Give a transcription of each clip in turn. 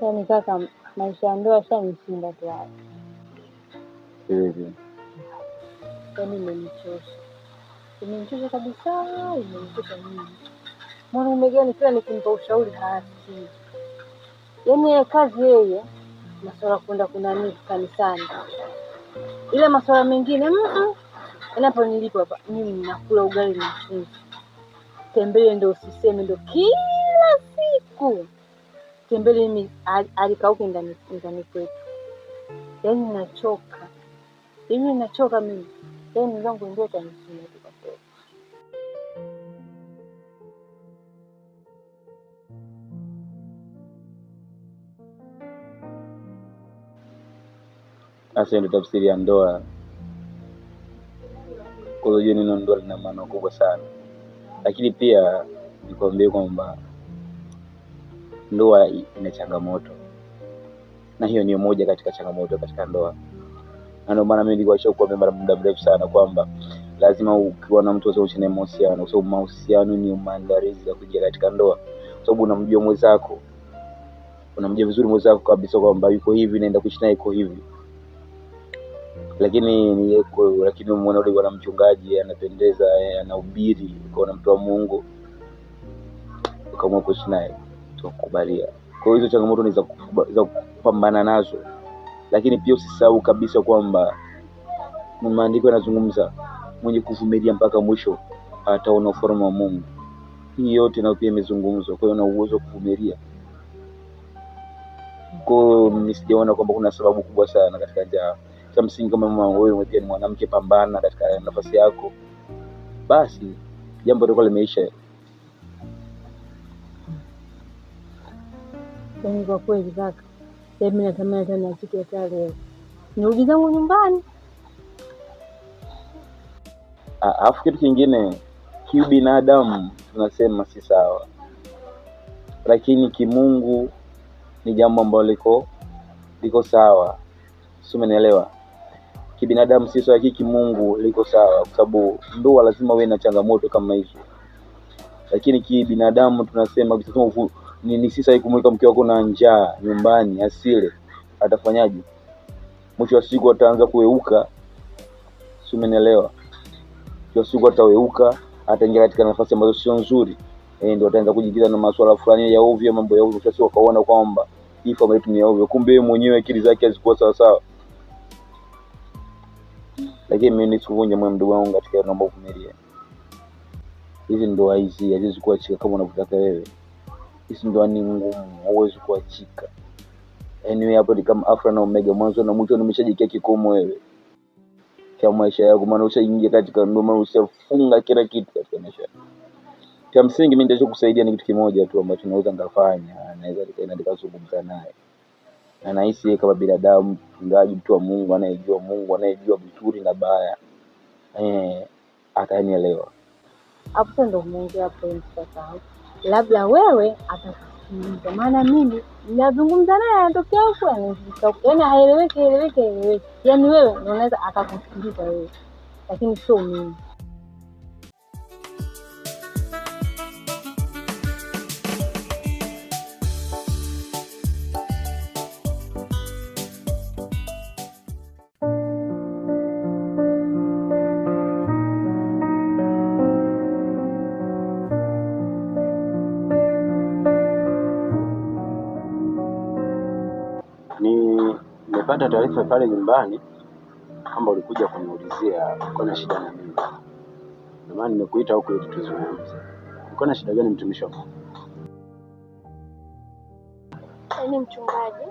Yaani kaka, maisha ya ndoa yashanishinda tu hapa. Hivi. Yaani imenichosha kabisa, imenichosha mimi. Mwanaume gani kila nikimpa ushauri hasikii. Yaani yeye kazi yeye masuala kwenda kunani kanisani. Ile masuala mengine hapo nilipo hapa mimi nakula ugali na mchuzi. Tembele ndio usiseme ndio kila siku. Tembele mimi alikauke ndani kwetu. Yaani nachoka. Hivi nachoka mimi. Yaani mzangu ndio atanishinda tu kwa kweli. Asa ndio tafsiri ya ndoa. Kwa hiyo neno ndoa lina maana kubwa sana. Lakini pia nikwambie kwamba ndoa ina changamoto. Na hiyo ni moja katika changamoto katika ndoa. Na ndio maana mimi nilikuwa nishakwambia mara muda mrefu sana kwamba lazima ukiwa na mtu usiwe na mahusiano, kwa sababu mahusiano ni maandalizi ya kuingia katika ndoa. Kwa sababu unamjua mwenzako. Unamjua vizuri mwenzako kabisa kwamba yuko hivi naenda kuishi naye yuko hivi. Lakini umeona yule bwana mchungaji anapendeza, anahubiri, ukaona mtu wa Mungu ukaamua kuishi naye, tukubalia. Kwa hiyo hizo changamoto ni za kupambana nazo. Lakini pia usisahau kabisa kwamba maandiko yanazungumza mwenye kuvumilia mpaka mwisho ataona ufalme wa Mungu. Hii yote nayo pia imezungumzwa. Kwa hiyo una uwezo wa kuvumilia. Kwa hiyo mimi sijaona kwamba kuna sababu kubwa sana katika njaa. Cha msingi kama wewe pia ni mwanamke, pambana katika nafasi yako. Basi jambo lako limeisha. Yaani kwa kweli kaka, mimi natamani tena siku ya leo nirudi zangu nyumbani. Alafu kitu kingine, kibinadamu tunasema si sawa, lakini kimungu ni jambo ambalo liko sawa. Sio, umenielewa? Kibinadamu si sawa, kimungu liko sawa, kwa sababu ndoa lazima uwe na changamoto kama hizo. Lakini kibinadamu tunasema ni si sawa kumweka mke wako na njaa nyumbani asile, atafanyaje? Mwisho wa siku ataanza kueuka. Sio, umenielewa? Kwa siku ataweuka, ataingia katika nafasi ambazo sio nzuri. Ndio ataanza kujiingiza na masuala fulani ya ovyo, mambo ya ovyo. Sasa wakaona kwamba hii familia yetu ni ovyo, kumbe yeye mwenyewe akili zake hazikuwa sawa sawa. Lakini mimi nisikuvunje moyo mdogo wangu katika naomba uvumilie. Hizi ndoa hizi haziwezi kuachika kama unavyotaka wewe. Hizi ndoa ni ngumu, hauwezi kuachika. Yaani hapo ni kama Alfa na Omega, mwanzo na mwisho nimeshajikia kikomo wewe. Kwa maisha yako, maana ushaingia katika ndoa, maana ushafunga kila kitu katika maisha. Kwa msingi mimi nitacho kusaidia ni kitu kimoja tu ambacho naweza ngafanya, naweza nikazungumza naye. Na nahisi yeye kama binadamu, mchungaji, mtu wa Mungu, anayejua vizuri na baya. Atanielewa. Hapo ndo Mungu hapo sasa. Labda wewe atakusikiliza, maana mimi ninazungumza naye anatokea huko, yaani haeleweki. Yaani wewe unaweza akakusikiliza wewe, lakini sio mimi. Nimepata taarifa pale nyumbani kwamba ulikuja kuniulizia uko na shida na mimi. Ndio maana nimekuita huko ili tuzungumze. Uko na shida gani mtumishi wangu? Yaani mchungaji,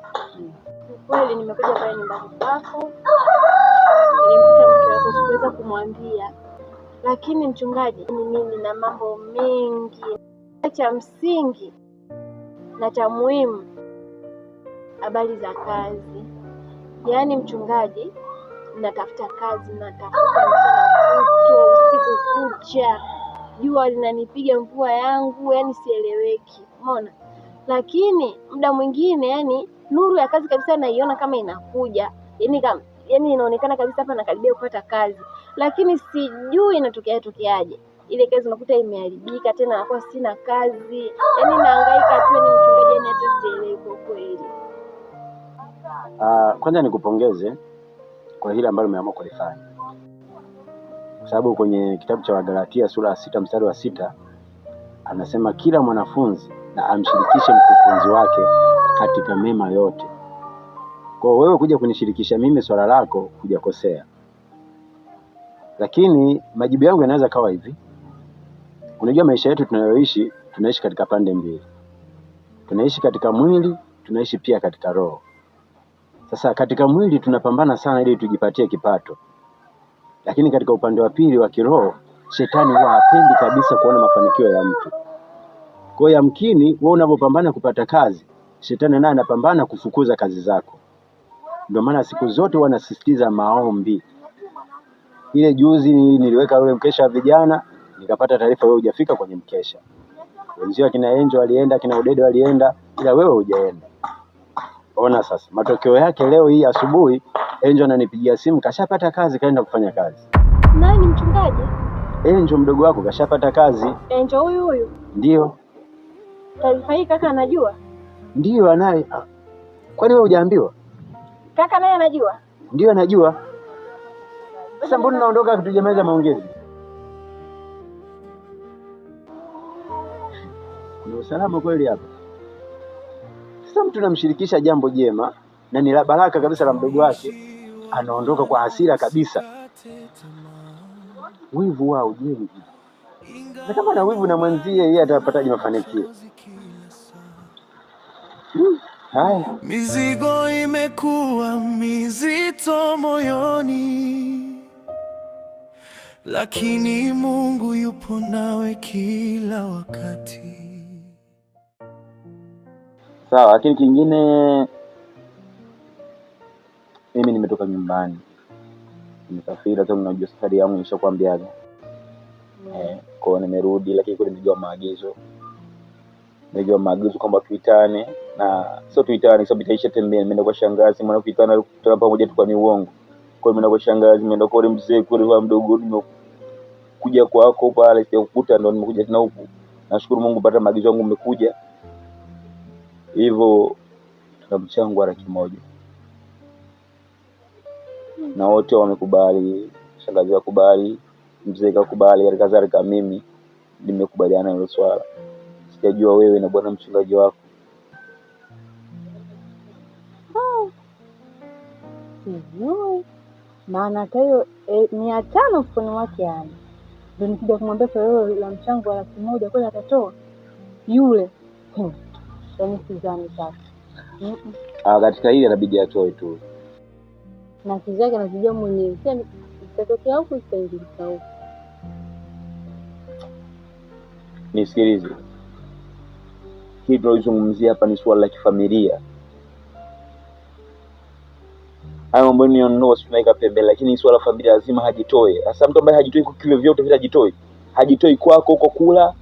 kweli nimekuja pale nyumbani kwako. Nilimkuta mke wako, sikuweza kumwambia. Lakini mchungaji, mimi na mambo mengi. Cha msingi na cha muhimu, habari za kazi. Yaani mchungaji, natafuta kazi, natafuta mchana kutwa, usiku kucha. Jua linanipiga, mvua yangu, yaani sieleweki. Umeona? Lakini muda mwingine yaani nuru ya kazi kabisa naiona kama inakuja. Yaani inaonekana kabisa hapa nakaribia kupata kazi. Lakini sijui inatokeaje. Ile kazi unakuta imeharibika, tena nakuwa sina kazi. Yaani nahangaika tu, ni mchungaji, hata sielewi kwa kweli. Kwanza nikupongeze kwa hili ambalo umeamua kulifanya, kwa sababu kwenye kitabu cha Wagalatia sura ya 6 mstari wa 6 anasema kila mwanafunzi na amshirikishe mkufunzi wake katika mema yote. Kwa wewe kuja kunishirikisha mimi swala lako hujakosea, lakini majibu yangu yanaweza kawa hivi. Unajua maisha yetu tunayoishi, tunaishi katika pande mbili. Tunaishi katika mwili, tunaishi pia katika roho. Sasa katika mwili tunapambana sana ili tujipatie kipato, lakini katika upande wa pili wa kiroho, shetani huwa hapendi kabisa kuona mafanikio ya mtu. Kwa hiyo yamkini wewe unapopambana kupata kazi, shetani naye anapambana kufukuza kazi zako. Ndio maana siku zote wanasisitiza maombi. Ile juzi niliweka ule mkesha wa vijana, nikapata taarifa wewe hujafika kwenye mkesha. Wenzio kina Angel walienda, kina Udede walienda, ila wewe hujaenda. Ona sasa, matokeo yake leo hii asubuhi Angel ananipigia simu, kashapata kazi, kaenda kufanya kazi. Nani mchungaji? Angel mdogo wako kashapata kazi. Angel huyu? Ndio. Taarifa hii kaka anajua? Ndio anaye. Kwani wewe hujaambiwa? Kaka naye anajua? Ndio anajua. Sasa mbona unaondoka kutujamaliza maongezi? Kuna usalama kweli hapa? Sasa mtu namshirikisha jambo jema na ni la baraka kabisa la mdogo wake, anaondoka kwa hasira kabisa. Wivu wao jengi. Na kama na wivu na mwenzie, yeye atapataje mafanikio? Haya. Mizigo imekuwa mizito moyoni, lakini Mungu yupo nawe kila wakati. Sawa, lakini kingine, mimi nimetoka nyumbani. Nimesafiri, hata unajua safari yangu nishakwambiaga. Kwa hiyo nimerudi, lakini kwa nimejua maagizo. Nimejua maagizo kwamba tuitane, na sio tuitane sababu itaisha tembea. Nimeenda kwa shangazi, maana kuitana kutana pamoja tu kwa ni uongo. Kwa hiyo nimeenda kwa shangazi, nimeenda kwa mzee kule wa mdogo, nimekuja kwako pale sikukuta, ndo nimekuja tena huku. Nashukuru Mungu pata maagizo yangu umekuja. Hivyo tuna mchango wa 100,000. Na wote wamekubali, shangazi akubali, mzee akubali, alikazalika mimi nimekubaliana na hilo swala. Sijajua wewe na bwana mchungaji wako. Maana hiyo 500 mfukoni mwake yani. Ndio nikija kumwambia kwa hiyo la mchango wa 100,000 kwani atatoa yule. Yaani sidhani sasa. Katika hili inabidi atoe tu. Na kizake anajua mwenyewe. Sasa itatokea huko itaingilika huko. Nisikilize. Hii tunazungumzia hapa ni swala la kifamilia. Hayo mambo ni ndoa tunaika pembeni, lakini swala la familia lazima hajitoe. Sasa mtu ambaye hajitoi kwa kile vyote vile hajitoi. Hajitoi kwako huko kula,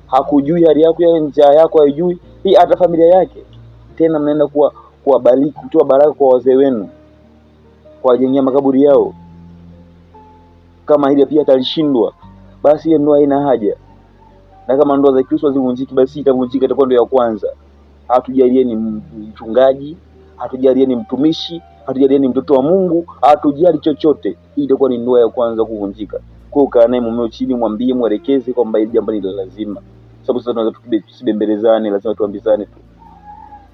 hakujui hali yako ya njaa yako haijui, hii hata familia yake. Tena mnaenda kuwabariki, kutoa baraka kwa wazee wenu, kuwajengea makaburi yao. Kama ile pia atalishindwa, basi hiyo ndoa haina haja. Na kama ndoa za Kristo zivunjiki, basi itavunjika, itakuwa ndio ya kwanza. Hatujalie ni mchungaji, hatujalie ni mtumishi, hatujalie ni mtoto wa Mungu, hatujali chochote, hii itakuwa ni ndoa ya kwanza kuvunjika. Kwa hiyo kaa naye mumeo chini, mwambie, mwelekeze kwamba hili jambo ni lazima. Sababu sasa tunaweza tusibembelezane, lazima tuambizane tu.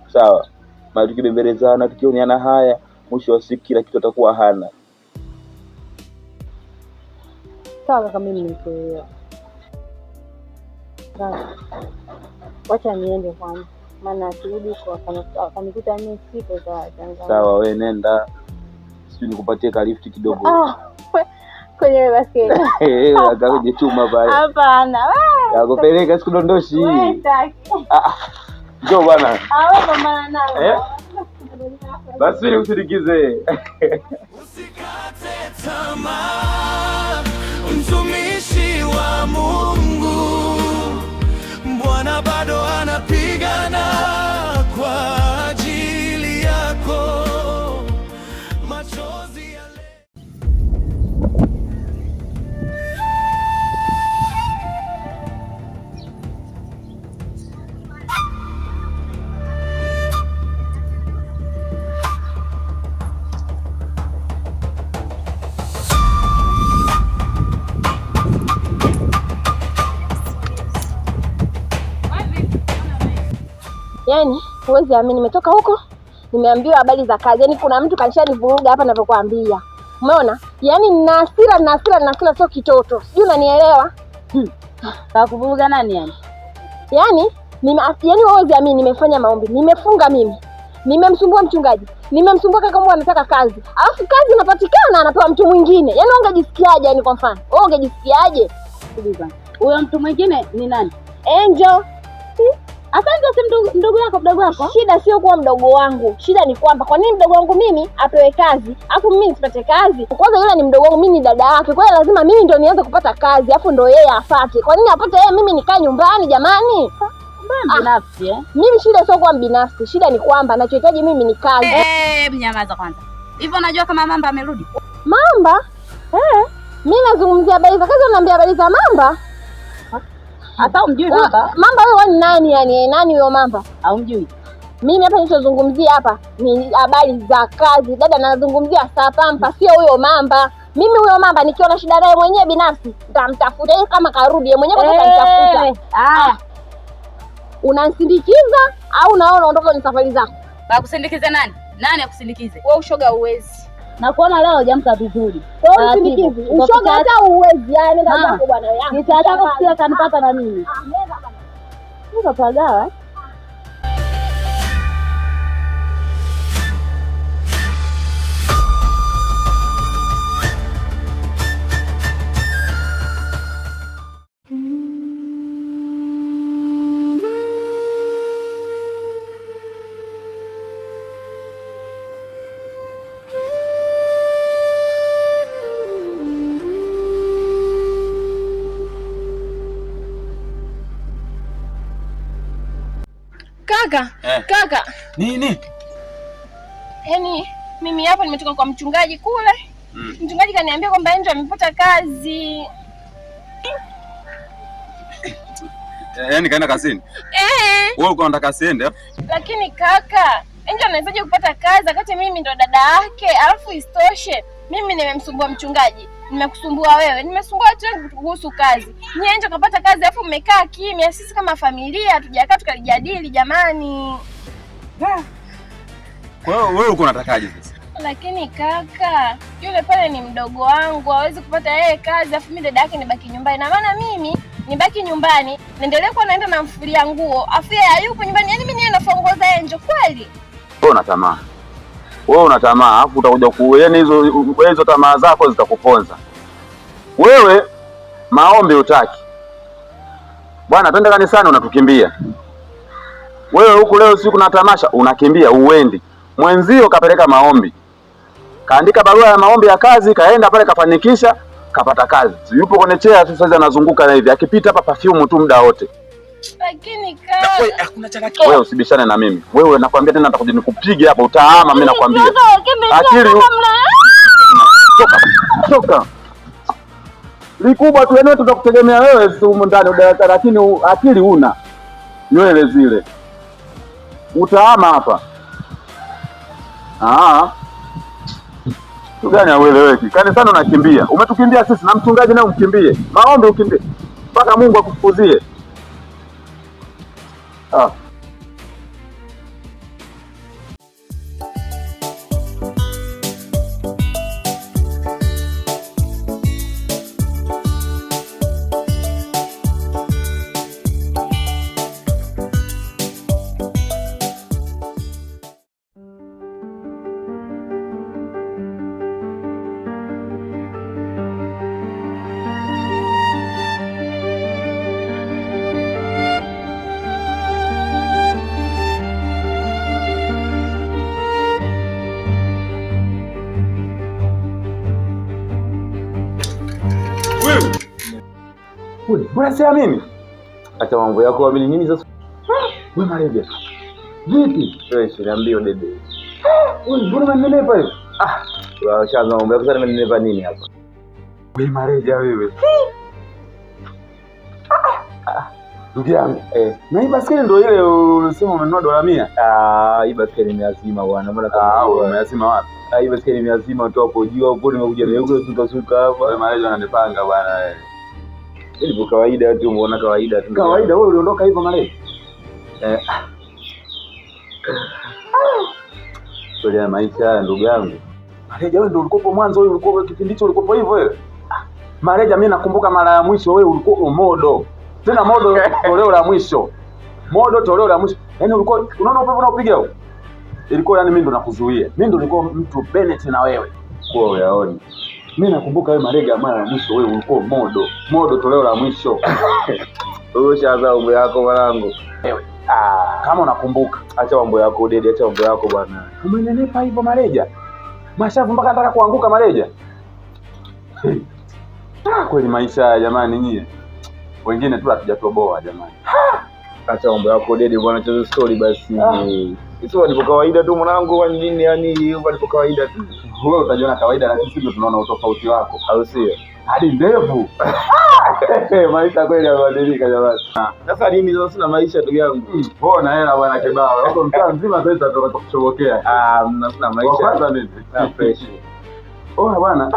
Sawa? Maana tukibembelezana, tukioniana haya, mwisho wa siku kila kitu atakuwa hana. Sawa kama mimi nikuelewa. Wacha niende kwanza. Maana akirudi kwa kanikuta mimi sipo za Tanzania. Sawa, wewe nenda. Sisi nikupatie ka lift kidogo. Kwenye basketi. Akaje chuma pale. Hapana. Yakupeleka sikudondoshi. Wewe njoo bwana. Wewe mama nao. Basi usidikize. Usikate tamaa, mtumishi wa Mungu. Bwana bado anapigana kwa ajili yako. Machozi Yaani huwezi amini, nimetoka huko nimeambiwa habari za kazi. Yaani kuna mtu kanishanivuruga hapa ninavyokuambia. Umeona? Yaani nina hasira sio kitoto. Sijui unanielewa? Kakuvuruga nani yani? Yaani huwezi amini, nimefanya maombi, nimefunga mimi. Nimemsumbua mchungaji, nimemsumbua kaka mbona anataka kazi. Alafu kazi inapatikana anapewa mtu mwingine. Yaani ungejisikiaje yani kwa mfano? Wewe ungejisikiaje? Huyo mtu mwingine ni nani? Angel. Asante, si mdogo wako? Shida sio kuwa mdogo wangu. Shida ni kwamba kwa nini mdogo wangu mimi apewe kazi, afu mimi nisipate kazi? Kwanza yule ni mdogo wangu, mimi ni dada yake. Kwa hiyo lazima mimi ndio nianze kupata kazi, afu ndio yeye apate. Kwa nini apate yeye, mimi nikae nyumbani jamani? Binafsi Mimi shida sio kuwa binafsi. Shida ni kwamba ninachohitaji mimi ni kazi. Mnyamaza kwanza. Hivyo unajua kama Mamba amerudi? Mamba? Mimi nazungumzia habari za kazi, unaambia habari za Mamba? Hata umjui Mamba? Mamba wewe ni nani yani? Nani huyo Mamba? Haumjui? Mimi hapa ninachozungumzia hapa ni habari za kazi. Dada, nazungumzia Sapampa, sio huyo Mamba. Mimi huyo Mamba nikiona shida naye mwenyewe binafsi nitamtafuta. Yeye kama karudi yeye mwenyewe kwa nitafuta. Unanisindikiza au naona unaondoka ni safari zako? Bakusindikize nani? Nani akusindikize? Wewe ushoga uwezi. Na kuona leo hujamka vizuri. Wewe usindikize. Ushoga hata uwezi. Yani ndio zako bwana yangu. Nitataka kusikia kanipata na mimi. Meza bwana. Niko pagawa. Kaka. Nini? Yaani mimi hapa nimetoka kwa mchungaji kule. Mchungaji kaniambia kwamba Angel amepata kazi. Yaani kaenda kazini? Wewe uko unataka asiende? Lakini kaka, Angel anawezaje kupata kazi wakati mimi ndo dada yake? Alafu istoshe, mimi nimemsumbua mchungaji, nimekusumbua wewe, nimesumbua watu wengi kuhusu kazi. Ni Angel kapata kazi alafu mmekaa kimya. Sisi kama familia hatujakaa tukalijadili jamani. Kwa hiyo wewe uko unatakaje sasa? Lakini kaka, yule pale ni mdogo wangu, hawezi kupata yeye kazi afu mimi dada yake nibaki nyumbani. Na maana mimi nibaki nyumbani, niendelee kuwa naenda namfulia nguo, afu yeye hayupo nyumbani. Yaani mimi niye nafongoza Angel kweli? Wewe una tamaa, afu utakuja yaani hizo tamaa zako zitakuponza. Wewe maombi utaki. Bwana twende kanisani unatukimbia. Wewe huku leo siku na tamasha unakimbia uendi. Mwenzio kapeleka maombi. Kaandika barua ya maombi ya kazi, kaenda pale kafanikisha, kapata kazi. Yupo kwenye chair tu sasa anazunguka na hivi. Akipita hapa perfume tu muda wote. Lakini kaka, wewe hakuna chakachika. Wewe usibishane na mimi. Wewe nakwambia tena nitakuja nikupiga hapa utaama mimi nakwambia. Akili toka. Likubwa tu eneo tutakutegemea wewe huko ndani udarasa, lakini akili huna. Nywele zile. Utaama hapa. Gani haueleweki? Kanisani unakimbia. Umetukimbia sisi na mchungaji naye umkimbie. Maombi ukimbie. Mpaka Mungu akufukuzie. Wewe, mbona siamini? Acha mambo yako amini nini sasa? Wewe Mareja. Vipi? Wewe niambie dede. Wewe mbona umenenepa hivi? Wewe shaanza mambo yako sasa umenenepa nini hapa? Wewe Mareja wewe. Ndugu yangu, na hii baskeli ndio ile ulisema umenunua $100. Hii baskeli ni lazima bwana. Mbona kama umeazima wapi? Hii baskeli ni lazima tu hapo juu hapo nimekuja na huko tukasuka hapa. Wewe Mareja unanipanga bwana wewe. Ilivyo kawaida tu, umeona kawaida tu. Kawaida wewe uliondoka hivyo Mareja? Kweli ya maisha haya ndugu yangu. Mareja wewe ndio ulikopo mwanzo, wewe ulikopo kipindi hicho ulikopo hivyo wewe. Mareja mimi nakumbuka mara ya mwisho wewe ulikuwa modo. Tena modo toleo la mwisho. Modo toleo la mwisho. Yaani ulikuwa unaona upepo unaopiga wewe. Ilikuwa yani mimi ndo nakuzuia. Mimi ndo nilikuwa mtu Bennett na wewe. Kwa uyaoni. Mimi nakumbuka wewe Marega mara ya mwisho wewe ulikuwa modo. Modo toleo la mwisho. Wewe shaza umbo yako mwanangu. Wewe. Kama unakumbuka, acha mambo yako Dede, acha mambo yako bwana. Umenenepa hivyo Mareja. Mashavu mpaka nataka kuanguka Mareja. Kweli maisha jamani nyie. Wengine tu hatujatoboa jamani. Acha mambo yako Dede bwana, chozo story basi. Hizo ni kawaida tu mwanangu, kwa nini yani hiyo ni kawaida tu. Wewe utajiona kawaida lakini sisi tunaona utofauti wako. Au sio? Hadi ndevu. Maisha kweli yanabadilika jamani. Sasa nini sasa na maisha ndugu yangu? Mbona hela bwana kibao. Hapo mtaa mzima sasa tutatoka kuchobokea. Mna maisha. Kwanza nini? Fresh. Bwana.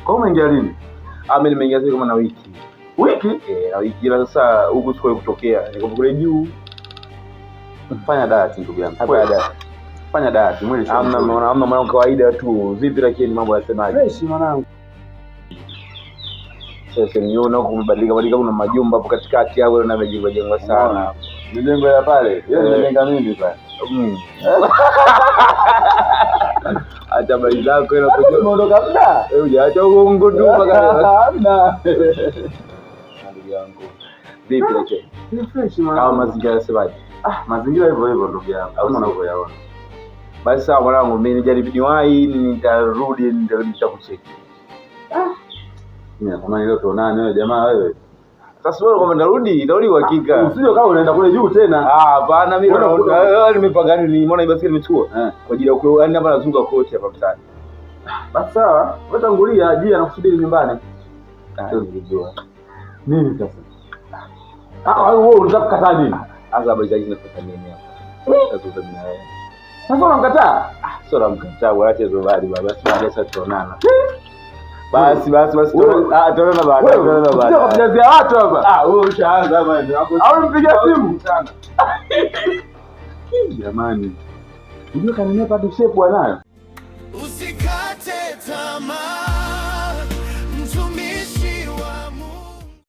Kwa umeingia lini? Mimi nimeingia sasa kama na wiki. Wiki? Na wiki ila sasa huku siko kutokea. Niko kule juu. Fanya diet ndugu yangu. Fanya diet. Mwili hamna mwanangu kawaida tu. Vipi lakini mambo yanasemaje? Fresh mwanangu. Sasa niona kumebadilika kuna majumba hapo katikati hapo na majengo sana. Mijengo ya pale. Yeye anajenga nini pale? Acha bali zako ile kujua. Umeondoka muda? Hujaacha uongo tu mpaka hamna. Ndugu yangu. Vipi lakini? Ni fresh mwanangu. Kama mazingira yanasemaje? Mazingira hivyo hivyo ndugu yangu. Kama unavyoyaona. Basi sawa mwanangu, mimi nijaribu niwahi, nitarudi nitakucheki. Mimi natamani leo tuonane wewe jamaa wewe. Sasa wewe kama narudi uhakika. Usije kama unaenda kule juu tena. Hapana mimi nimepanga nini? Nimeona hii basikeli nimechukua. Kwa ajili ya yani hapa nazunguka kote hapa mtaani. Basi sawa, wewe tangulia jia nakusubiri nyumbani. Ndio nilijua. Nini sasa? Wewe unataka kukataa nini? Sasa habari zake zinafuata nini hapa? Sasa mimi na wewe. Sasa unamkataa? Sio namkataa, waache hizo bali baba. Sasa tuonana. Basi tunaona baadaye. Sio kujazia watu hapa. Wewe ushaanza bwana. Au mpigia simu sana. Jamani. Unajua kanene pale shepu anayo. Usikate tamaa.